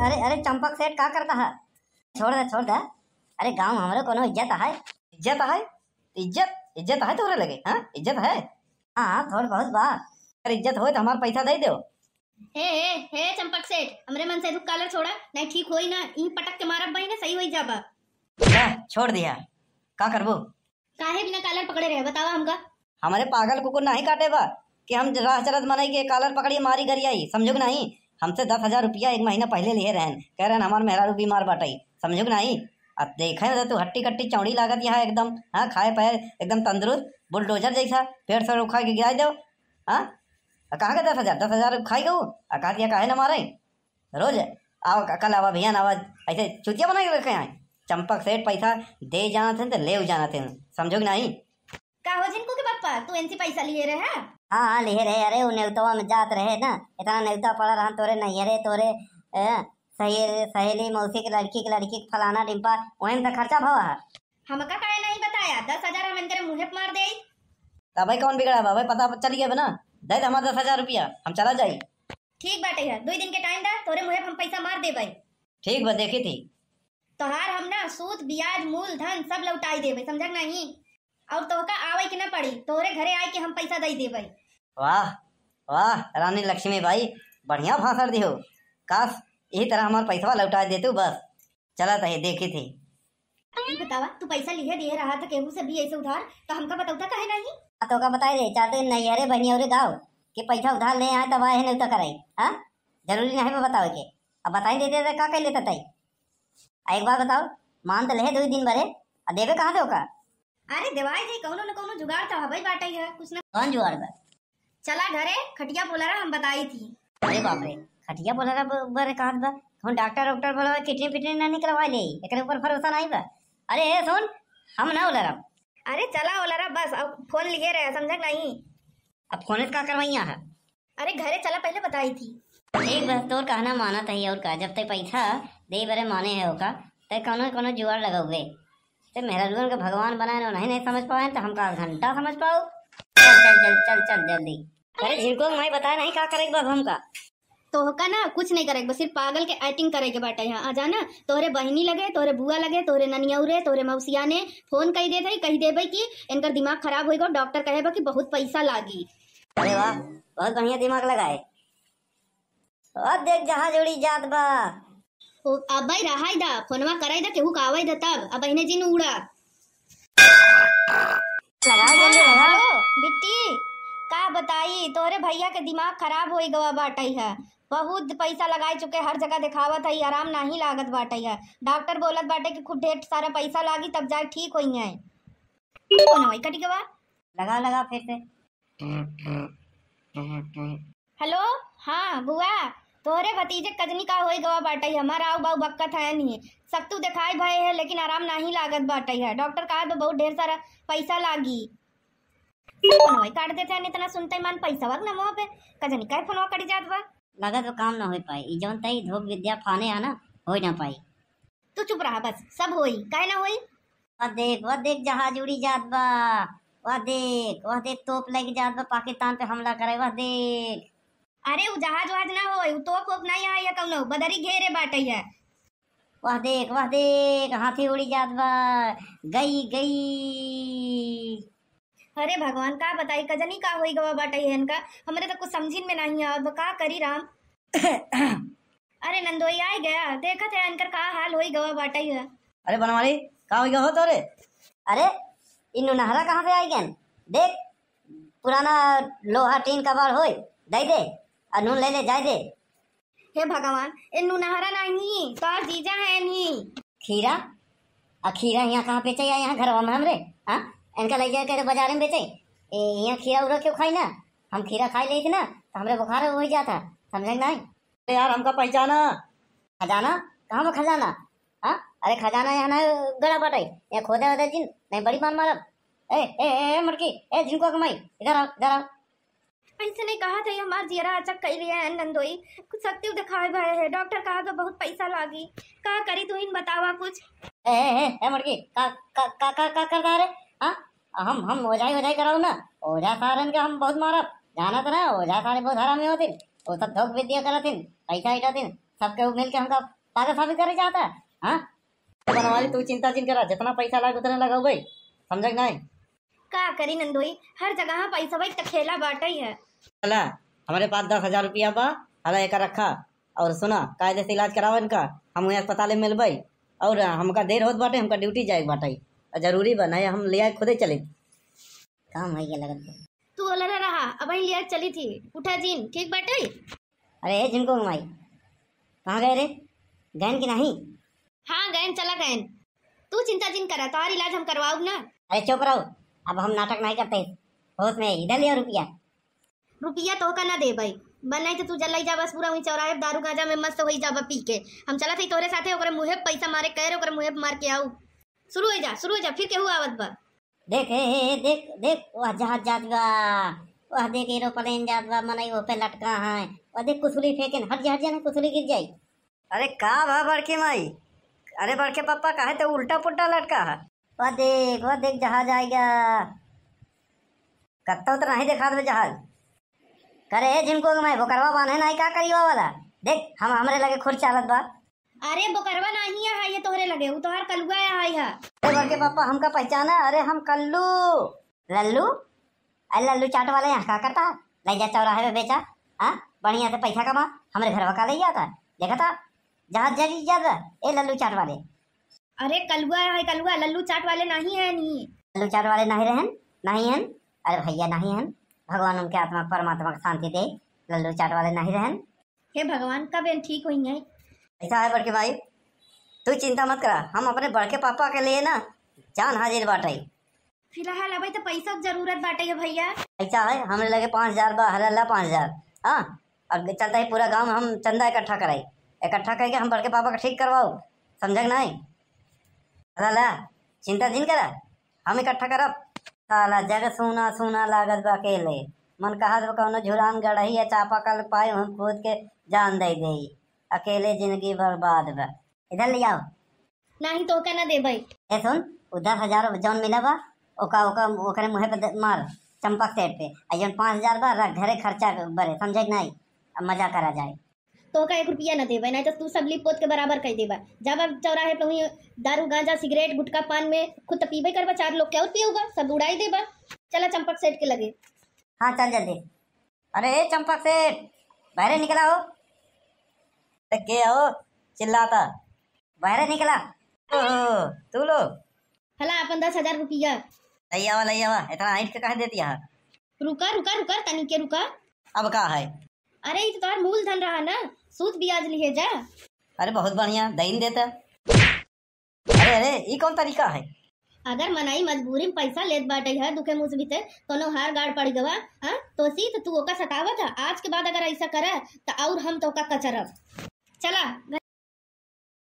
अरे अरे चंपक सेठ का करता है? छोड़ दे। अरे गांव हमारे कोनो इज्जत है। इज्जत है? इज्जत इज्जत है तोरे लगे? हाँ इज्जत है। हाँ थोड़ बहुत बा। अरे इज्जत हो तो हमारा पैसा दे दो। हे चंपक सेठ, हमरे मन से दुख कालर छोड़ा नहीं ठीक होई ना, ई पटक के मारब बही ना सही होई जाबा। छोड़ दिया का करबो? काहे बिना कालर पकड़े रहे बतावा हमका। हमारे पागल कुकुर नहीं काटे बा कि हम राह चलत मनाई के कालर पकड़ी मारी गरियाई, समझो कि नहीं? हमसे 10,000 रुपया एक महीना पहले लिए रहन, कह रहे हमारे मेहरारू बीमार बाटाई, समझो कि नहीं? अब देखे ना तू हट्टी कट्टी चौड़ी लागत यहाँ एकदम। हाँ खाए पाए एकदम तंदुरुस्त बुलडोजर जैसा, पेड़ से उखा के गिरा दो। हाँ कहाँ का 10,000 खाई गऊ कहा दिया काहे ना मारे रोज आओ कल आवा भैया आवा ऐसे चुतिया बना के रखे हैं। चंपक सेठ पैसा दे जाना थे तो ले जाना थे, समझो कि नहीं? का हो जिनको के पापा तू इनसे पैसा लिए रहे? हाँ लिए रहे। अरे वो नेवतवा में जात रहे ना, इतना नेवता पड़ा रहा तोरे नैहरे तोरे सहेली मौसी की लड़की फलाना डिम्पा वही तो खर्चा भवा है। हमका काहे नहीं बताया? 10,000 हम इनके मुँह मार दे। तब भाई कौन बिगड़ा भाई? पता चल गया ना, दे हमारा 10,000 रुपया हम चला जाये। ठीक बाटे है, 2 दिन के टाइम दा तोरे मुँह हम पैसा मार दे भाई। ठीक बा देखी थी तोहार हम ना सूद ब्याज मूल धन सब लौटाई देवे, समझ नहीं? और तोहका आवे के ना पड़ी, तोरे घरे आए के हम पैसा दे देवे। वाह वाह रानी लक्ष्मी भाई, बढ़िया भाषण दी हो। काश यही तरह हमारा पैसा लौटा दे तू बस। चला था देखी थी। बतावा तू पैसा लिए दिए रहा था केहू से भी ऐसे उधार, तो हमका बताऊता काहे नहीं? तो का बताए रे चाहते नैहरे बनिया गाँव कि पैसा उधार ले आए तब आए नहीं तो कराई। हाँ जरूरी नहीं मैं बताओ के, अब बताई देते थे का कह लेता तई। एक बार बताओ, मान तो ले 2 दिन भरे और देवे कहाँ से होगा? अरे देवाई जी कौनो न कौनो जुगाड़ तो हवाई बाटा ही है कुछ ना। कौन जुगाड़ बा? चला घरे खटिया बोला हम बताई थी। अरे बाप रे खटिया बोला बरे कहाँ बा? हम डॉक्टर बोला किडनी पिटनी ना निकलवा ले, एकरे ऊपर भरोसा नहीं बा। अरे सुन हम ना बोला रहा। अरे चला बोला रहा बस, अब फोन लिए रहे समझ नहीं? अब फोन का करवाइया है? अरे घरे चला पहले बताई थी। ठीक बस तोर कहना माना था और का जब तक पैसा दे बरे माने है होगा तो कोनो जुगाड़ लगा हुए तो मेरा रून का भगवान बनाए नहीं समझ पाए तो हमका घंटा समझ पाओ। चल जल्दी। अरे जिनको मैं बताया नहीं क्या करेगा बाबू हमका तो का ना कुछ नहीं करेगा, बस सिर्फ पागल के एक्टिंग करेगा बाटा। यहाँ आ जाना, तोरे बहनी लगे, तोरे बुआ लगे, तोरे ननियौरे, तोरे मौसिया ने फोन कही दे कही देबे कि इनका दिमाग खराब होगा, डॉक्टर कहेगा कि बहुत पैसा लागी। अरे वाह बहुत बढ़िया दिमाग लगाए। अब देख जहाज उड़ी जात बा। अब भाई रहाई दा फोनवा कराई दा केहू कावाई दा तब अब बहने जी ने उड़ा लगा जल्दी लगा। हेलो बिट्टी का बताई तोरे भैया के दिमाग खराब होई गवा बाटई है, बहुत पैसा लगाए चुके, हर जगह दिखावत है, आराम नहीं लागत बाटई है। डॉक्टर बोलत बाटे कि खूब ढेर सारा पैसा लागी तब जाए ठीक होई है। कौन होई कटी गवा? लगा फिर से। हेलो हाँ बुआ, तोरे भतीजे कजनी का होई गवा बाटई, हमारा आऊ बाऊ बक्कत है नहीं, सब तू दिखाई भय है लेकिन आराम नहीं लागत बाटई है। डॉक्टर कहा तो बहुत ढेर सारा पैसा लागी। काट देते हैं इतना सुनते मन पैसा वक्त ना मुँह पे कजनी का फोनवा कटी जात बा। लगा तो काम ना हो पाई, जौन तई धोख विद्या फाने है ना हो ना पाई। तू चुप रहा बस, सब होई काहे ना होई। वह देख जहाज उड़ी जात बा। वह देख तोप लग जात बा, पाकिस्तान पे हमला करे। वह देख। अरे वो जहाज वहाज ना होई, वो तोप नहीं है या कौनो बदरी घेरे बाटई है। वह देख हाथी उड़ी जात बा। गई। अरे भगवान का बताई कजनी का होई गवा बाटई है इनका, हमरे तो कुछ समझिन में नहीं है, अब का करी राम। अरे नंदोई आ गया, देखा थे इनकर का हाल होई गवा बाटई है। अरे बनवाली का होई हो तोरे? अरे इन नहरा कहाँ से आई गन? देख पुराना लोहा टीन का बार होई, दे और नून ले जाए दे। हे भगवान इन्नू नहरा नहीं तो जीजा है नहीं। खीरा खीरा यहाँ कहाँ बेचे? यहाँ घर में हमरे हाँ इनका ले जाए बाजार में बेचे। यहाँ खीरा उरा क्यों खाई ना? हम खीरा खाई ली थी ना तो हमरे बुखार हो ही जाता, समझे नहीं? यार हमका पहचाना। खजाना कहाँ में खजाना? हाँ अरे खजाना यहाँ ना गड़ा बटाई, यहाँ खोदे वोदे जिन नहीं बड़ी मान मारब। ए मड़की ए जिनको कमाई इधर आओ। ऐसे नहीं कहा था हमार जियरा अचक कर लिया है नंदोई, कुछ शक्ति दिखाए भय है, डॉक्टर कहा तो बहुत पैसा लागी, का करी तू इन बतावा कुछ। ए मड़की का करता रे? हाँ हम ओझाई कराऊ ना, ओझा सारन के हम बहुत मारब, जाना तो ना ओझा सारे बहुत हरामी होती, वो सब धोख विद्या करथिन, पैसा इटाथिन, सबके मिल के हमका पागल साबित करे चाहता है? हाँ बनवाली, तू चिंता जिन करा, जितना पैसा लाग उतना लगाओ भाई, समझ नहीं? का करी नंदोई, हर जगह पैसा भाई खेला बाटा ही है। चला हमारे पास 10,000 रुपया बा, हला एक रखा। और सुना, कायदे से इलाज करावा इनका, हम वहीं अस्पताल में मिलबई। और हमका देर होत बाटे, हमका ड्यूटी जाए बाटे, जरूरी बा, नहीं हम ले आए खुदे चले। काम है ये लगत तू बोला रहा अब ही लिया चली थी, उठा जीन ठीक बाटे। अरे जिनको माई कहाँ गए रे, गैन की नहीं? हाँ गैन चला गैन, तू चिंता जिन करा, तुम्हारा इलाज हम करवाऊ ना। अरे चुप रहो, अब हम नाटक नहीं करते, होश में इधर लिया रुपया। रुपया तो का ना दे भाई, बनाई तो तू जल्लाई जा बस, पूरा वही चौराहे दारू गांजा में मस्त होई जाबा पी के। हम चला थी तोरे साथे, ओकरे मुहे पैसा मारे कह रहे, ओकरे मुहे मार के आऊ। शुरू हो जा, फिर केहू आवत बा। देख देख देख, वह जहाज जात बा, वह देख एरोप्लेन जात बा, मनई वो पे लटका है। वह देख कुसुली फेंके, हट जा ना, कुसुली गिर जाई। अरे का भा बड़की माई, अरे बड़के पापा काहे तो उल्टा पुल्टा लटका है। वह देख जहाज आएगा, कत्ता उतना नहीं देखा दे जहाज। करे जिनको मैं बोकरवा बांधे नहीं, का करीवा वाला देख, हम हमरे लगे खुर चालत बा। अरे बोकरवा नहीं है ये तोहरे लगे, वो तोहार कलुआ है। अरे बड़के पापा हमका पहचाना, अरे हम कल्लू लल्लू, अरे लल्लू चाट वाले यहाँ का करता, ले जा चौराहे में बेचा। हाँ बढ़िया से पैसा कमा, हमारे घर का ले जाता, देखा था जहाज जरी जाता। ए लल्लू चाट वाले, अरे कलुआ है कलुआ, लल्लू चाट वाले नहीं है। नहीं लल्लू चाट वाले नहीं हैं। अरे भैया नहीं हैं, भगवान उनके आत्मा परमात्मा को शांति दे, लल्लू चाट वाले नहीं रहन। हे भगवान कब ठीक हुई है। ऐसा है बड़के भाई, तू चिंता मत करा, हम अपने बड़के पापा के लिए ना जान हाजिर बाटे। फिलहाल अभी तो पैसा की जरूरत बाटे है भैया। ऐसा है हमने लगे 5,000 बा, हल्ला 5,000। हाँ और चलता है पूरा गांव, हम चंदा इकट्ठा कराई, इकट्ठा करके हम बड़के पापा का ठीक करवाओ, समझ नहीं? हल्ला चिंता जिन करा, हम इकट्ठा करब। साला जग सोना सोना लागत बा अकेले, मन कहा तो कौनो झुरान गढ़ही या चापा कल पाए हम खुद के जान दे गई, अकेले जिंदगी बर्बाद बा। इधर ले आओ। नहीं तो का ना दे भाई। ए सुन, 10,000 जौन मिला बा ओका ओकरे मुहे पे मार, चंपक सेट पे। आ जौन 5,000 बा रख घरे खर्चा बरे, समझे नहीं? अब मजा करा जाए। तो का 1 रुपया न देबा, नहीं तो तू सब लिप पोत के बराबर कह देबा। जब अब चौराहे पे हुई दारू गांजा सिगरेट गुटखा पान में खुद तो पीबे करबा, 4 लोग क्या और पियोगा, सब उड़ाई देबा। चला चंपक सेठ के लगे। हाँ चल जल्दी। अरे चंपक सेठ बाहर निकला हो, के हो चिल्लाता, बाहर निकला। तू लो हला अपन 10,000 रुपया। लई आवा, इतना हाइट के कह देती है। रुका रुका रुका तनी के रुका। अब का है? अरे ये तो तुम्हारा मूलधन रहा ना, सूद ब्याज लिए जा। अरे बहुत बढ़िया दईन देता। अरे ये कौन तरीका है? अगर मनाई मजबूरी में पैसा लेत बाटे है, दुखे मुँह से भीतर कोनो हार गाड़ पड़ गवा, हाँ तो सी तो तू ओका सतावा था। आज के बाद अगर ऐसा करे तो और हम तो का कचरब। चला।